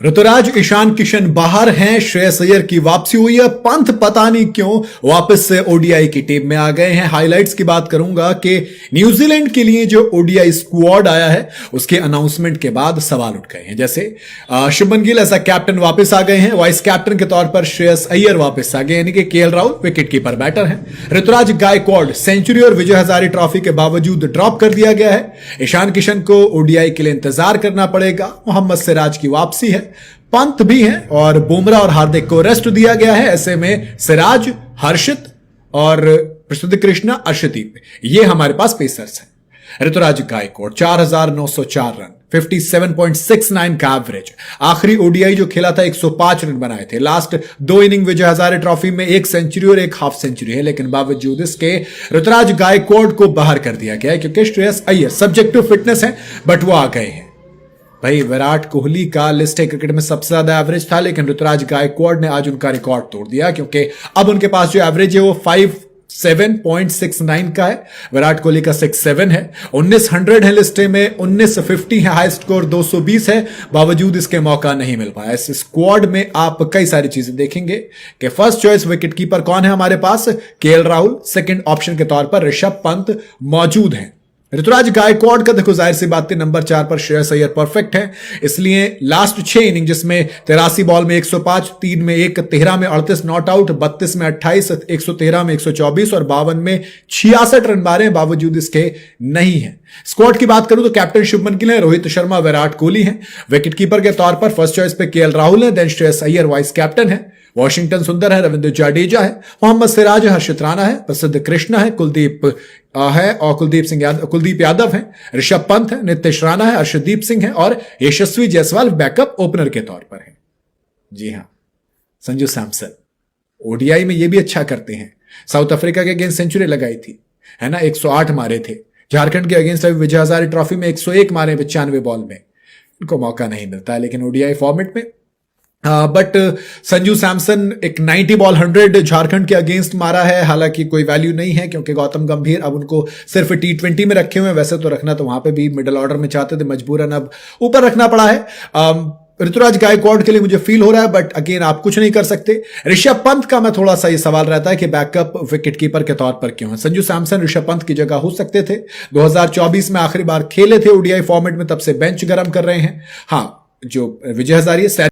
ऋतुराज ईशान किशन बाहर हैं, श्रेयस अय्यर की वापसी हुई है, पंत पता नहीं क्यों वापस से ओडीआई की टीम में आ गए हैं। हाइलाइट्स की बात करूंगा कि न्यूजीलैंड के लिए जो ओडीआई स्क्वाड आया है उसके अनाउंसमेंट के बाद सवाल उठ गए हैं। जैसे Shubman Gill as a captain वापस आ गए हैं, वाइस कैप्टन के तौर पर श्रेयस अय्यर वापस आ गए, यानी कि K L Rahul wicket keeper batter हैं। ऋतुराज गायकवाड़ सेंचुरी और विजय हजारे ट्रॉफी के बावजूद ड्रॉप कर दिया गया है। ईशान किशन को ओडीआई के लिए इंतजार करना पड़ेगा। मोहम्मद सिराज की वापसी है, पंत भी हैं और बुमराह और हार्दिक को रेस्ट दिया गया है। ऐसे में सिराज, हर्षित और प्रसिद्ध कृष्णा, अर्शदीप, ये हमारे पास पेसर्स हैं। ऋतुराज गायकवाड़ 4,904 रन, 57.69 का एवरेज। आखिरी ओडीआई जो खेला था 105 रन बनाए थे। Last 2 inning Vijay Hazare trophy में 1 सेंचुरी और 1 हाफ सेंचुरी है, लेकिन बावजूद इसके ऋतुराज गायकवाड़ को बाहर कर दिया गया है क्योंकि श्रेयस अय्यर सब्जेक्टिव फिटनेस है, बट वो आ गए हैं। भाई विराट कोहली का लिस्ट ए क्रिकेट में सबसे ज्यादा एवरेज था, लेकिन ऋतुराज गायकवाड़ ने आज उनका रिकॉर्ड तोड़ दिया क्योंकि अब उनके पास जो एवरेज है वो 57.69 का है। विराट कोहली का 67 है, 1900 है लिस्टे में, 1950 है, हाई स्कोर 220 है। बावजूद इसके मौका नहीं मिल पाया। इस स्क्वाड में आप कई सारी चीजें देखेंगे कि फर्स्ट चॉइस विकेट कीपर कौन है हमारे पास, केएल राहुल। सेकंड ऑप्शन के तौर पर ऋषभ पंत मौजूद हैं। ऋतुराज गायकवाड़ का देखो जाहिर सी बात है नंबर 4 पर श्रेयस अय्यर परफेक्ट है, इसलिए लास्ट 6 इनिंग जिसमें 83 बॉल में 105, 3 में 1, 13 में 38 नॉट आउट, 32 में 28, 113 में 124 और 52 में 66 रन मारे, बावजूद इसके नहीं है। स्क्वाड की बात करूं तो कैप्टन शुभमन गिल है, रोहित शर्मा, विराट कोहली हैं। विकेट कीपर के तौर पर फर्स्ट चॉइस पे केएल राहुल है, then Shreyas Iyer vice captain है। वॉशिंगटन सुंदर है, रविंद्र जाडेजा है, मोहम्मद सिराज है, हर्षित राणा है, प्रसिद्ध कृष्णा है, कुलदीप है और कुलदीप यादव है, ऋषभ पंत है, नितिश राणा है, अर्शदीप सिंह है और यशस्वी जायसवाल बैकअप ओपनर के तौर पर है। जी हां, संजू सैमसन ओडीआई में ये भी अच्छा करते हैं। साउथ अफ्रीका के अगेंस्ट सेंचुरी लगाई थी, है ना, 108 मारे थे। झारखंड के अगेंस्ट विजय हजारे ट्रॉफी में 101 मारे 95 बॉल में। इनको मौका नहीं मिलता है लेकिन ओडीआई फॉर्मेट में। बट संजू सैमसन एक 90 बॉल 100 झारखंड के अगेंस्ट मारा है, हालांकि कोई वैल्यू नहीं है क्योंकि गौतम गंभीर अब उनको सिर्फ T20 में रखे हुए हैं। वैसे तो रखना तो वहां पे भी मिडिल ऑर्डर में चाहते थे, मजबूरन अब ऊपर रखना पड़ा है। ऋतुराज गायकवाड़ के लिए मुझे फील हो रहा है, बट अगेन आप कुछ नहीं कर सकते। ऋषभ पंत का मैं थोड़ा सा ये सवाल रहता है कि बैकअप विकेट कीपर के तौर पर क्यों है। संजू सैमसन ऋषभ पंत की जगह हो सकते थे। 2024 में आखिरी बार खेले थे ओडीआई फॉर्मेट में, तब से बेंच गर्म कर रहे हैं। हाँ, जो विजय हजारे